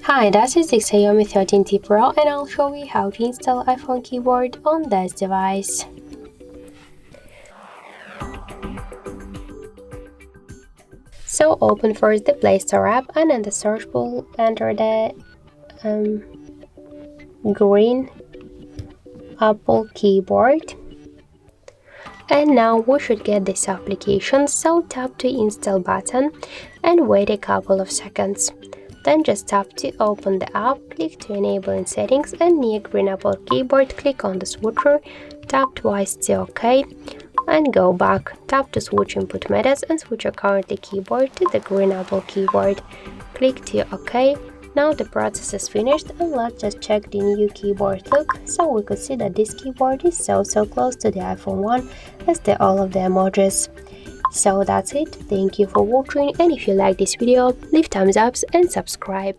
Hi, this is the Xiaomi 13T Pro and I'll show you how to install iPhone keyboard on this device. So open first the Play Store app and in the search bar enter the green Apple keyboard. And now we should get this application, so tap the install button and wait a couple of seconds. Then just tap to open the app, click to enable in settings and near green Apple keyboard click on the switcher, tap twice to OK and go back. Tap to switch input methods and switch your current keyboard to the green Apple keyboard. Click to OK. Now the process is finished and let's just check the new keyboard look. So we could see that this keyboard is so close to the iPhone 1 as all of the emojis. So that's it, thank you for watching and if you like this video, leave thumbs up and subscribe.